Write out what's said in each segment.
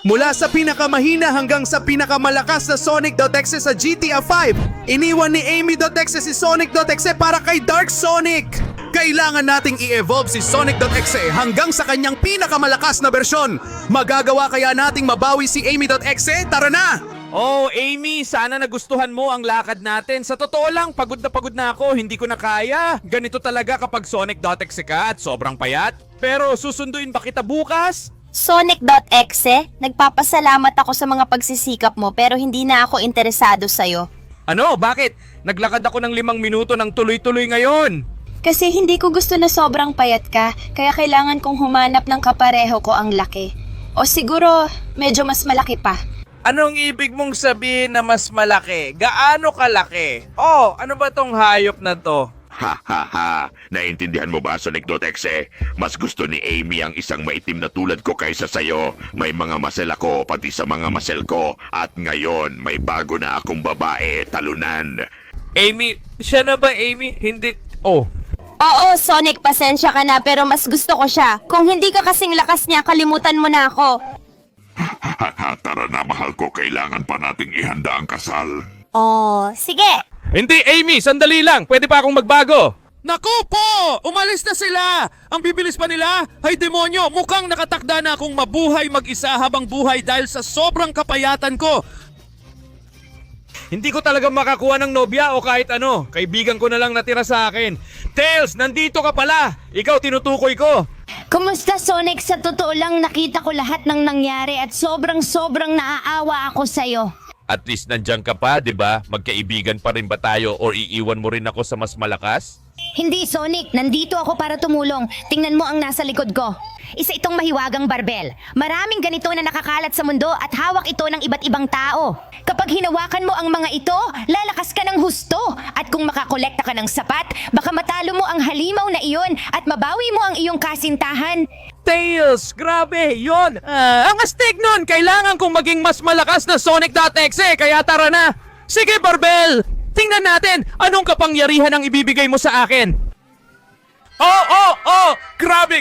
Mula sa pinakamahina hanggang sa pinakamalakas na Sonic.exe sa GTA 5, iniwan ni Amy.exe si Sonic.exe para kay Dark Sonic. Kailangan nating i-evolve si Sonic.exe hanggang sa kanyang pinakamalakas na bersyon. Magagawa kaya nating mabawi si Amy.exe? Tara na! Oh, Amy, sana nagustuhan mo ang lakad natin. Sa totoo lang, pagod na ako, hindi ko na kaya. Ganito talaga kapag Sonic.exe ka at sobrang payat. Pero susunduin ba kita bukas? Sonic.exe, nagpapasalamat ako sa mga pagsisikap mo pero hindi na ako interesado sa'yo. Ano? Bakit? Naglakad ako ng 5 minuto ng tuloy-tuloy ngayon. Kasi hindi ko gusto na sobrang payat ka, kaya kailangan kong humanap ng kapareho ko ang laki. O siguro, medyo mas malaki pa. Anong ibig mong sabihin na mas malaki? Gaano kalaki? Oh, ano ba tong hayop na to? Ha ha ha! Naintindihan mo ba, Sonic.exe? Mas gusto ni Amy ang isang maitim na tulad ko kaysa sa'yo. May mga masel ako, pati sa mga masel ko. At ngayon, may bago na akong babae, talunan. Amy, siya na ba Amy? Hindi. Oh. Oo, Sonic, pasensya ka na pero mas gusto ko siya. Kung hindi ka kasing lakas niya, kalimutan mo na ako. Tara na, mahal ko. Kailangan pa nating ihanda ang kasal. Oh, sige! Hindi, Amy, sandali lang. Pwede pa akong magbago. Naku po! Umalis na sila! Ang bibilis pa nila? Hay demonyo, mukhang nakatakda na akong mabuhay mag-isa habang buhay dahil sa sobrang kapayatan ko. Hindi ko talaga makakuha ng nobya o kahit ano. Kaibigan ko na lang natira sa akin. Tails, nandito ka pala! Ikaw tinutukoy ko. Kumusta, Sonic? Sa totoo lang, nakita ko lahat ng nangyari at sobrang naaawa ako sa'yo. At least nandyan ka pa, di ba? Magkaibigan pa rin ba tayo or iiwan mo rin ako sa mas malakas? Hindi, Sonic. Nandito ako para tumulong. Tingnan mo ang nasa likod ko. Isa itong mahiwagang barbel. Maraming ganito na nakakalat sa mundo at hawak ito ng iba't ibang tao. Kapag hinawakan mo ang mga ito, lalakas ka ng husto. At kung makakolekta ka ng sapat, baka matalo mo ang halimaw na iyon at mabawi mo ang iyong kasintahan. Tails! Grabe! Yon! Ang astig nun! Kailangan kong maging mas malakas na Sonic.exe kaya tara na! Sige, Barbel! Tingnan natin anong kapangyarihan ang ibibigay mo sa akin! Oh! Grabe!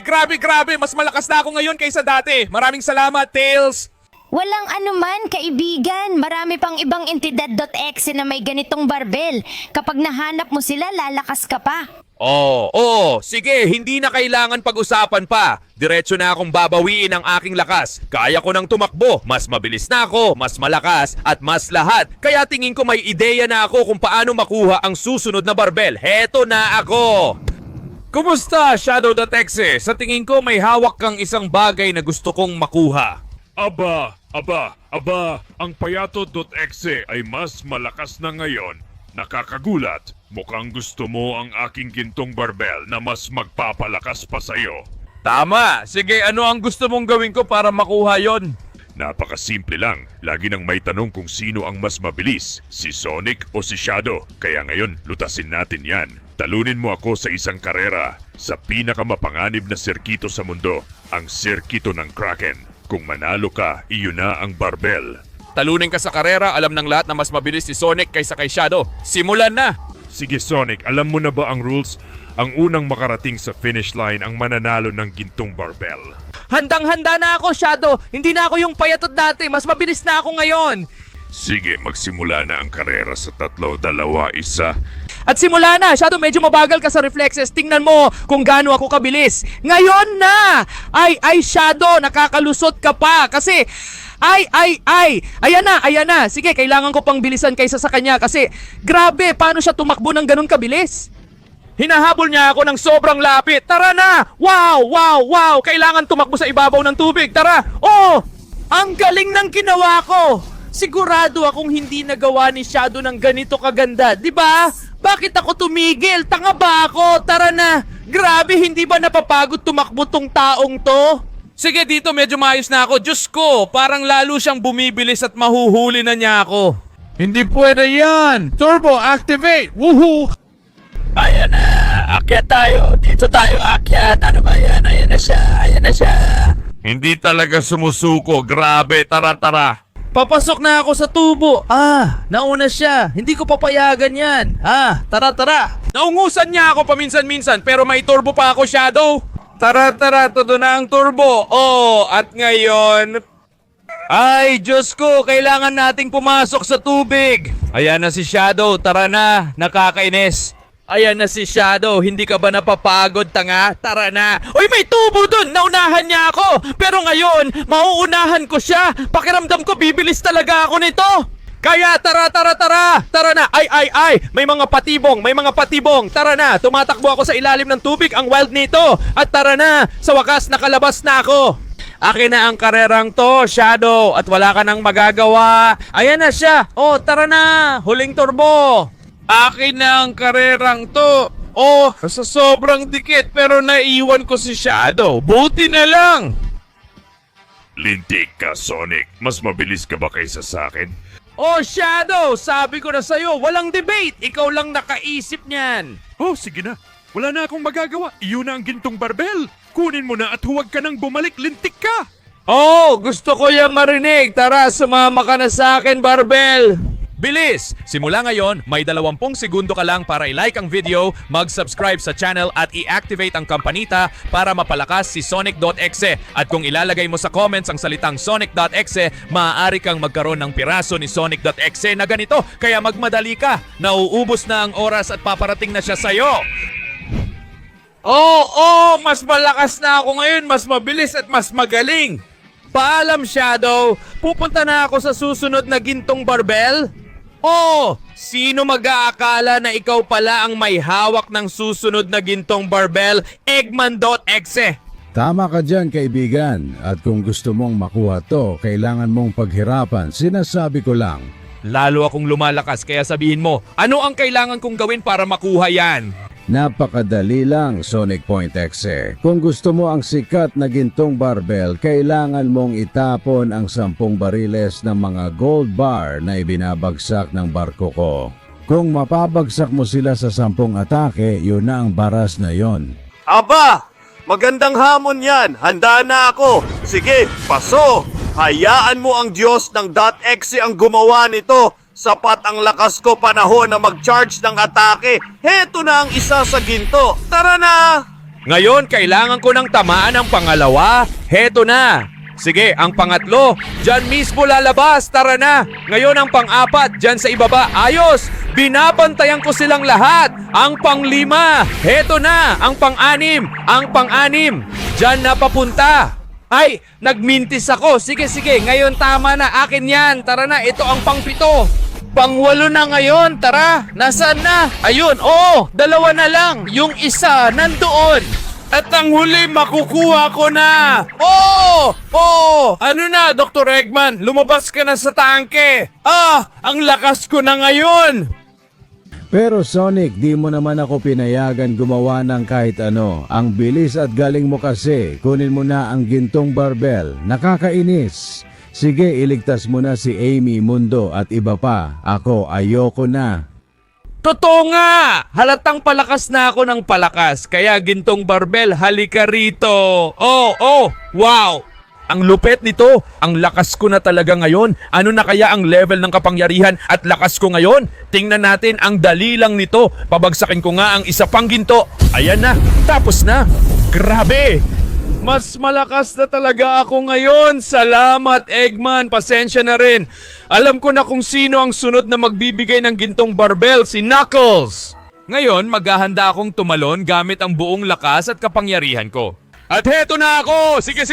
Mas malakas na ako ngayon kaysa dati! Maraming salamat, Tails! Walang anuman, kaibigan. Marami pang ibang entidad.exe na may ganitong barbel. Kapag nahanap mo sila, lalakas ka pa. Oo, sige, hindi na kailangan pag-usapan pa. Diretso na akong babawiin ang aking lakas. Kaya ko nang tumakbo, mas mabilis na ako, mas malakas, at mas lahat. Kaya tingin ko may ideya na ako kung paano makuha ang susunod na barbel. Heto na ako! Kumusta, Shadow.exe? Sa tingin ko may hawak kang isang bagay na gusto kong makuha. Aba, ang payato.exe ay mas malakas na ngayon. Nakakagulat, mukhang gusto mo ang aking gintong barbel na mas magpapalakas pa sa'yo. Tama! Sige, ano ang gusto mong gawin ko para makuha yon? Napakasimple lang, lagi nang may tanong kung sino ang mas mabilis, si Sonic o si Shadow. Kaya ngayon, lutasin natin yan. Talunin mo ako sa isang karera, sa pinakamapanganib na sirkito sa mundo, ang sirkito ng Kraken. Kung manalo ka, iyon na ang barbel. Talunin ka sa karera, alam ng lahat na mas mabilis si Sonic kaysa kay Shadow. Simulan na! Sige Sonic, alam mo na ba ang rules? Ang unang makarating sa finish line ang mananalo ng gintong barbel. Handang-handa na ako, Shadow! Hindi na ako yung payatot dati, mas mabilis na ako ngayon! Sige, magsimula na ang karera sa 3, 2, 1. At simula na! Shadow, medyo mabagal ka sa reflexes. Tingnan mo kung gaano ako kabilis. Ngayon na! Ay, Shadow, nakakalusot ka pa. Kasi, ayan na. Sige, kailangan ko pang bilisan kaysa sa kanya. Kasi, grabe, paano siya tumakbo ng ganun kabilis? Hinahabol niya ako ng sobrang lapit. Tara na! Wow! Kailangan tumakbo sa ibabaw ng tubig. Tara! Oh! Ang galing ng ginawa ko! Sigurado akong hindi nagawa ni Shadow ng ganito kaganda, di ba? Bakit ako tumigil? Tanga ba ako? Tara na! Grabe, hindi ba napapagod tumakbo tong taong to? Sige, dito medyo maayos na ako. Diyos ko, parang lalo siyang bumibilis at mahuhuli na niya ako. Hindi pwede yan! Turbo, activate! Woohoo! Ayan na! Akyat tayo! Dito tayo akyat! Ano ba yan? Ayan na siya! Hindi talaga sumusuko, grabe, tara. Papasok na ako sa tubo. Nauna siya. Hindi ko papayagan yan. Tara. Naungusan niya ako paminsan-minsan pero may turbo pa ako, Shadow. Tara, todo na ang turbo. Oh, at ngayon... Ay, Diyos ko, kailangan nating pumasok sa tubig. Ayan na si Shadow, tara na, nakakainis. Ayan na si Shadow, hindi ka ba napapagod, tanga? Tara na. Uy, may tubo dun! Naunahan niya ako! Pero ngayon, mauunahan ko siya! Pakiramdam ko, bibilis talaga ako nito! Kaya tara! Tara na! Ay! May mga patibong! Tara na! Tumatakbo ako sa ilalim ng tubig, ang wild nito! At tara na! Sa wakas, nakalabas na ako! Akin na ang karerang to, Shadow, at wala ka nang magagawa. Ayan na siya! Oh, tara na! Huling turbo! Akin na ang karerang to. Oh, sa sobrang dikit pero naiwan ko si Shadow. Buti na lang. Lintik ka, Sonic. Mas mabilis ka ba kaysa sa akin? Oh, Shadow, sabi ko na sa'yo, walang debate. Ikaw lang nakaisip niyan. Oh, sige na. Wala na akong magagawa. Iyon na ang gintong barbel. Kunin mo na at huwag ka nang bumalik. Lintik ka. Oh, gusto ko yung marinig. Tara, sumama ka na sa akin, Barbel. Bilis! Simula ngayon, may 20 segundo ka lang para i-like ang video, mag-subscribe sa channel at i-activate ang kampanita para mapalakas si Sonic.exe. At kung ilalagay mo sa comments ang salitang Sonic.exe, maaari kang magkaroon ng piraso ni Sonic.exe na ganito. Kaya magmadali ka, nauubos na ang oras at paparating na siya sa'yo. Mas malakas na ako ngayon, mas mabilis at mas magaling. Paalam, Shadow, pupunta na ako sa susunod na gintong barbel. Sino mag-aakala na ikaw pala ang may hawak ng susunod na gintong barbel? Eggman.exe. Tama ka dyan, kaibigan. At kung gusto mong makuha to, kailangan mong paghirapan. Sinasabi ko lang. Lalo akong lumalakas kaya sabihin mo, ano ang kailangan kong gawin para makuha yan? Napakadali lang, Sonic Point Exe. Kung gusto mo ang sikat na gintong barbel, kailangan mong itapon ang 10 bariles ng mga gold bar na ibinabagsak ng barko ko. Kung mapabagsak mo sila sa 10 atake, yun na ang baras na yon. Aba! Magandang hamon yan! Handa na ako! Sige, paso! Hayaan mo ang Diyos ng .exe ang gumawa nito! Sapat ang lakas ko panahon na mag-charge ng atake! Heto na ang isa sa ginto! Tara na! Ngayon, kailangan ko ng tamaan ang pangalawa. Heto na. Sige, ang pangatlo. Diyan mismo lalabas. Tara na. Ngayon ang pang-apat. Diyan sa ibaba. Ayos. Binabantayan ko silang lahat. Ang pang-5. Heto na. Ang pang-6. Ang pang-6. Diyan na papunta. Ay, nagmintis ako. Sige. Ngayon tama na. Akin yan. Tara na. Ito ang pang-7. Pang-8 na ngayon. Tara. Nasaan na? Ayun. 2 na lang. Yung isa nandoon. At ang huli, makukuha ko na! Ano na, Dr. Eggman? Lumabas ka na sa tangke! Ang lakas ko na ngayon! Pero Sonic, di mo naman ako pinayagan gumawa ng kahit ano. Ang bilis at galing mo kasi. Kunin mo na ang gintong barbel. Nakakainis. Sige, iligtas mo na si Amy, Mundo at iba pa. Ako, ayoko na. Totoo nga! Halatang palakas na ako ng palakas. Kaya gintong barbel, halika rito. Wow! Ang lupet nito. Ang lakas ko na talaga ngayon. Ano na kaya ang level ng kapangyarihan at lakas ko ngayon? Tingnan natin ang dali lang nito. Pabagsakin ko nga ang isa pang ginto. Ayan na. Tapos na. Grabe! Mas malakas na talaga ako ngayon. Salamat, Eggman. Pasensya na rin. Alam ko na kung sino ang sunod na magbibigay ng gintong barbel, si Knuckles. Ngayon, maghahanda akong tumalon gamit ang buong lakas at kapangyarihan ko. At heto na ako! Sige!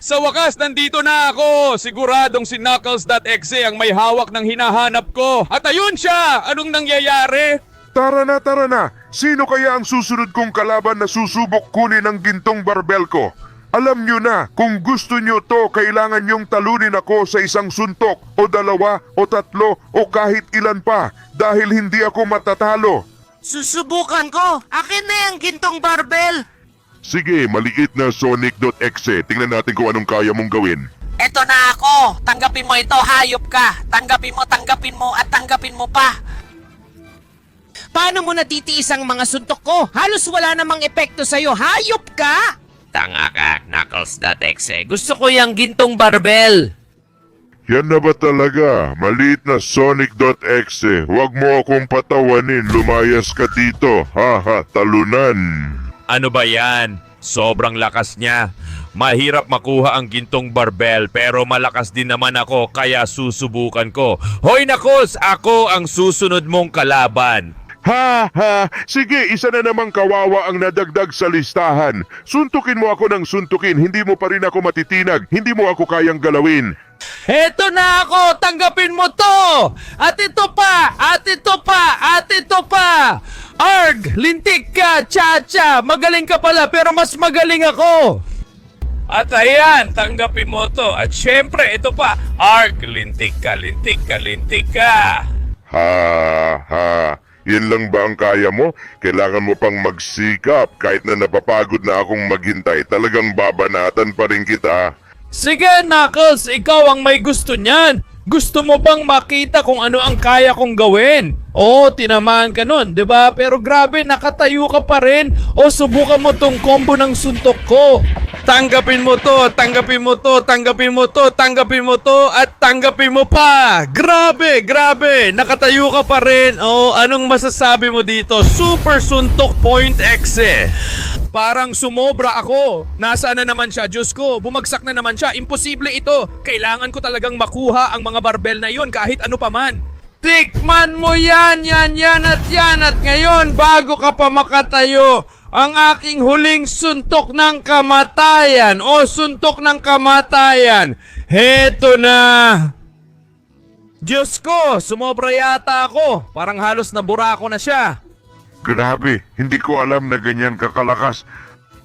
Sa wakas, nandito na ako! Siguradong si Knuckles.exe ang may hawak ng hinahanap ko. At ayun siya! Anong nangyayari? Tara na! Sino kaya ang susunod kong kalaban na susubok kunin ang gintong barbel ko? Alam nyo na, kung gusto nyo to, kailangan nyong talunin ako sa isang suntok, o 2, o 3, o kahit ilan pa, dahil hindi ako matatalo. Susubukan ko! Akin na yung gintong barbel! Sige, maliit na Sonic.exe. Tingnan natin kung anong kaya mong gawin. Eto na ako! Tanggapin mo ito, hayop ka! Tanggapin mo, at tanggapin mo pa! Paano mo natitiis ang mga suntok ko? Halos wala namang epekto sa'yo, hayop ka! Tanga ka, Knuckles.exe. Gusto ko yung gintong barbel. Yan na ba talaga? Maliit na Sonic.exe. Huwag mo akong patawanin. Lumayas ka dito. Haha, talunan. Ano ba yan? Sobrang lakas niya. Mahirap makuha ang gintong barbell pero malakas din naman ako kaya susubukan ko. Hoy nakos, ako ang susunod mong kalaban. Ha ha, sige, isa na namang kawawa ang nadagdag sa listahan. Suntukin mo ako ng suntukin, hindi mo pa rin ako matitinag, hindi mo ako kayang galawin. Heto na ako! Tanggapin mo to! At ito pa! At ito pa! At ito pa! Arg! Lintik ka! Cha-cha! Magaling ka pala pero mas magaling ako! At ayan, tanggapin mo to. At syempre, ito pa. Arg! Lintik ka! Lintik ka! Lintik ka! Ha ha, yan lang ba ang kaya mo? Kailangan mo pang magsikap kahit na napapagod na akong maghintay. Talagang babanatan pa rin kita. Sige, Knuckles! Ikaw ang may gusto niyan! Gusto mo bang makita kung ano ang kaya kong gawin? Oo, tinamaan ka nun, di ba? Pero grabe, nakatayo ka pa rin. O subukan mo tong combo ng suntok ko. Tanggapin mo to, tanggapin mo to, tanggapin mo to, tanggapin mo to, at tanggapin mo pa! Grabe, grabe! Nakatayo ka pa rin. O, anong masasabi mo dito? Super Suntok Point X eh! Parang sumobra ako. Nasaan na naman siya? Diyos ko, bumagsak na naman siya. Imposible ito. Kailangan ko talagang makuha ang mga barbell na yon kahit ano pa man. Tikman mo yan, yan, at yan. At ngayon, bago ka pa makatayo, ang aking huling suntok ng kamatayan o suntok ng kamatayan. Heto na. Diyos ko, sumobra yata ako. Parang halos nabura ko na siya. Grabe, hindi ko alam na ganyan kakalakas.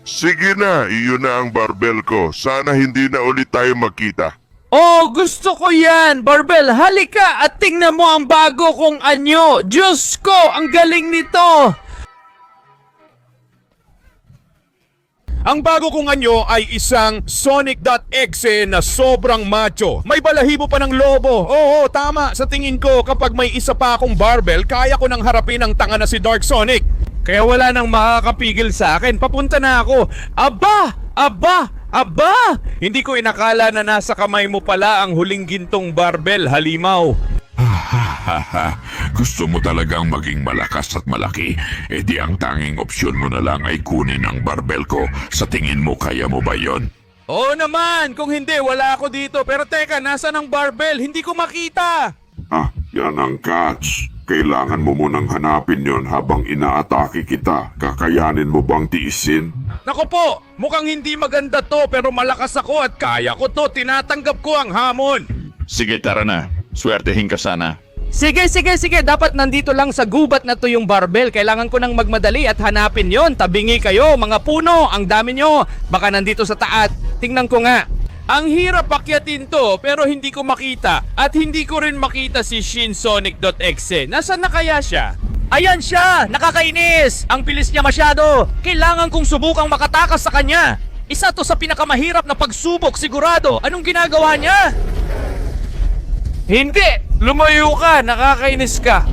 Sige na, iyon na ang barbell ko. Sana hindi na ulit tayo magkita. Oh, gusto ko yan! Barbell, halika at tingnan mo ang bago kong anyo! Diyos ko, ang galing nito! Ang bago kong anyo ay isang Sonic.exe na sobrang macho. May balahibo pa ng lobo. Oo, tama. Sa tingin ko, kapag may isa pa akong barbell, kaya ko nang harapin ang tanga na si Dark Sonic. Kaya wala nang makakapigil sa akin. Papunta na ako. Aba! Aba! Aba! Hindi ko inakala na nasa kamay mo pala ang huling gintong barbell, halimaw. Gusto mo talagang maging malakas at malaki? E di ang tanging opsyon mo na lang ay kunin ang barbell ko. Sa tingin mo, kaya mo ba yon? Oo naman! Kung hindi, wala ako dito. Pero teka, nasa ng barbell? Hindi ko makita! Ah, yan ang catch. Kailangan mo munang hanapin yon habang inaatake kita. Kakayanin mo bang tiisin? Nako po! Mukhang hindi maganda to pero malakas ako at kaya ko to. Tinatanggap ko ang hamon. Sige, tara na. Swertehin ka sana. Sige. Dapat nandito lang sa gubat na to yung barbell. Kailangan ko nang magmadali at hanapin yon. Tabingi kayo, mga puno. Ang dami nyo. Baka nandito sa taat. Tingnan ko nga. Ang hirap pakyatin to pero hindi ko makita. At hindi ko rin makita si Sonic.exe. Nasaan na kaya siya? Ayan siya! Nakakainis! Ang bilis niya masyado! Kailangan kong subukang makatakas sa kanya! Isa to sa pinakamahirap na pagsubok sigurado! Anong ginagawa niya? Hindi! Lumayo ka! Nakakainis ka!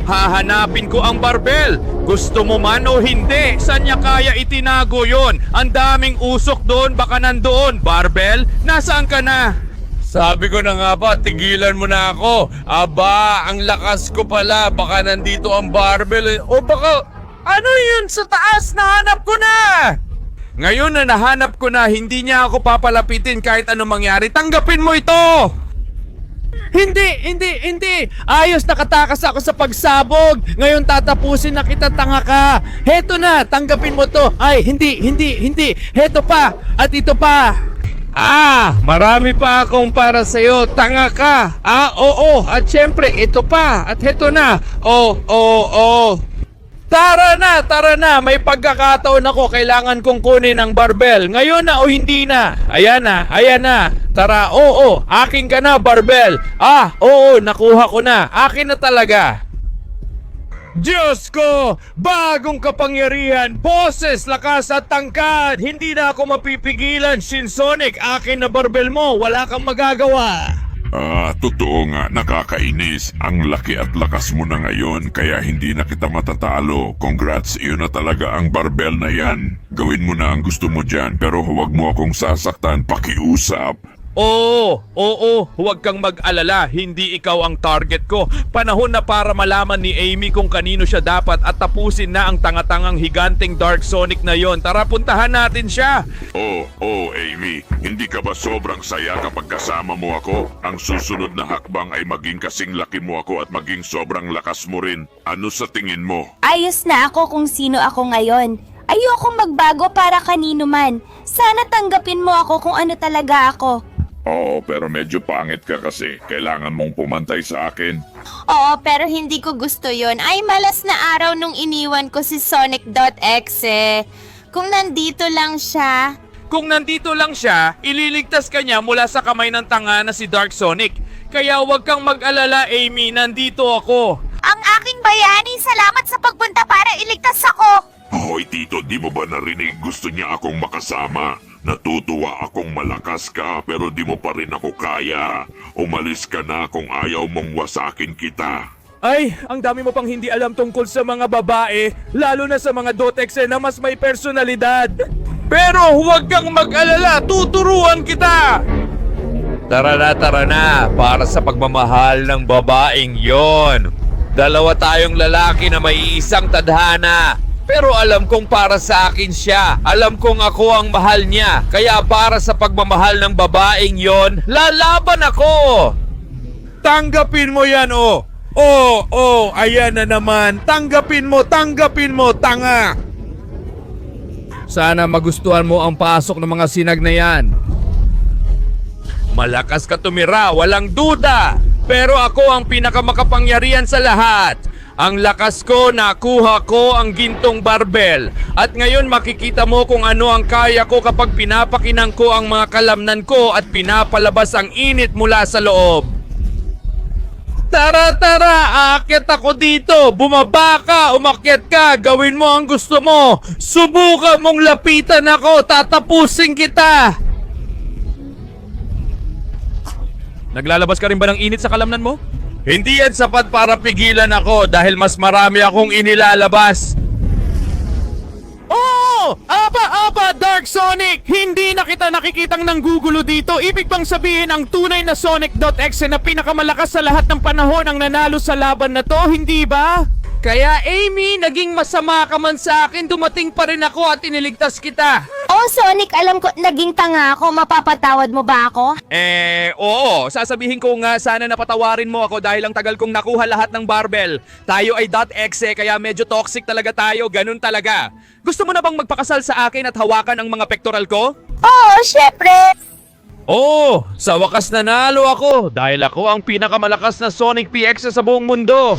Hahanapin ko ang barbell! Gusto mo man o hindi, saan niya kaya itinago yon? Ang daming usok doon, baka nandoon. Barbell, nasaan ka na? Sabi ko na nga ba, tigilan mo na ako. Aba, ang lakas ko pala, baka nandito ang barbell. O baka, ano yun sa taas? Nahanap ko na! Ngayon na nahanap ko na, hindi niya ako papalapitin kahit anong mangyari. Tanggapin mo ito! Hindi! Ayos, nakatakas ako sa pagsabog. Ngayon tatapusin na kita, tanga ka. Heto na, tanggapin mo to. Ay, hindi. Heto pa, at ito pa. Marami pa akong para sa'yo, tanga ka. Oo, at syempre, ito pa, at heto na. Oo. Tara na, may pagkakataon ako, kailangan kong kunin ang barbell. Ngayon na o hindi na? Ayan na. Tara, oo, akin ka na, barbell. Oo, nakuha ko na. Akin na talaga. Diyos ko! Bagong kapangyarihan, boses, lakas at tangkad. Hindi na ako mapipigilan, Sonic. Akin na barbell mo, wala kang magagawa. Totoo nga, nakakainis. Ang laki at lakas mo na ngayon, kaya hindi na kita matatalo. Congrats, iyo na talaga ang barbell na yan. Gawin mo na ang gusto mo dyan, pero huwag mo akong sasaktan, pakiusap. Oo, huwag kang mag-alala, hindi ikaw ang target ko. Panahon na para malaman ni Amy kung kanino siya dapat at tapusin na ang tanga-tangang higanting Dark Sonic na yon. Tara, puntahan natin siya. Oh, Amy, hindi ka ba sobrang saya kapag kasama mo ako? Ang susunod na hakbang ay maging kasing laki mo ako at maging sobrang lakas mo rin. Ano sa tingin mo? Ayos na ako kung sino ako ngayon. Ayokong magbago para kanino man. Sana tanggapin mo ako kung ano talaga ako. Oo, pero medyo pangit ka kasi. Kailangan mong pumantay sa akin. Oo, pero hindi ko gusto yon. Ay, malas na araw nung iniwan ko si Sonic.exe. Kung nandito lang siya. Kung nandito lang siya, ililigtas ka niya mula sa kamay ng tanga na si Dark Sonic. Kaya huwag kang mag-alala, Amy, nandito ako. Ang aking bayani, salamat sa pagpunta para iligtas ako. Hoy Tito, di mo ba narinig gusto niya akong makasama? Natutuwa akong malakas ka pero di mo pa rin ako kaya. Umalis ka na kung ayaw mong wasakin kita. Ay, ang dami mo pang hindi alam tungkol sa mga babae, lalo na sa mga Dotexe na mas may personalidad. Pero huwag kang mag-alala, tuturuan kita! Tara na, para sa pagmamahal ng babaeng yon. Dalawa tayong lalaki na may isang tadhana. Pero alam kong para sa akin siya. Alam kong ako ang mahal niya. Kaya para sa pagmamahal ng babaeng yon, lalaban ako! Tanggapin mo yan, oh! Ayan na naman. Tanggapin mo, tanga! Sana magustuhan mo ang pasok ng mga sinag na yan. Malakas ka tumira, walang duda. Pero ako ang pinakamakapangyarihan sa lahat. Ang lakas ko, nakuha ko ang gintong barbel. At ngayon makikita mo kung ano ang kaya ko kapag pinapakinang ko ang mga kalamnan ko at pinapalabas ang init mula sa loob. Tara, aakyat ako dito. Bumaba ka, umakyat ka, gawin mo ang gusto mo. Subukan mong lapitan ako, tatapusin kita. Naglalabas ka rin ba ng init sa kalamnan mo? Hindi yan sapat para pigilan ako dahil mas marami akong inilalabas. Oh! Aba, Dark Sonic! Hindi na kita nakikitang nanggugulo dito. Ibig bang sabihin ang tunay na Sonic.exe na pinakamalakas sa lahat ng panahon ang nanalo sa laban na to, hindi ba? Kaya Amy, naging masama ka man sa akin, dumating pa rin ako at iniligtas kita. Oh, Sonic, alam ko naging tanga ako. Mapapatawad mo ba ako? Oo. Sasabihin ko nga sana napatawarin mo ako dahil ang tagal kong nakuha lahat ng barbell. Tayo ay .exe kaya medyo toxic talaga tayo, ganun talaga. Gusto mo na bang magpakasal sa akin at hawakan ang mga pectoral ko? Oo, syempre. Oo, sa wakas nanalo ako dahil ako ang pinakamalakas na Sonic PX sa buong mundo.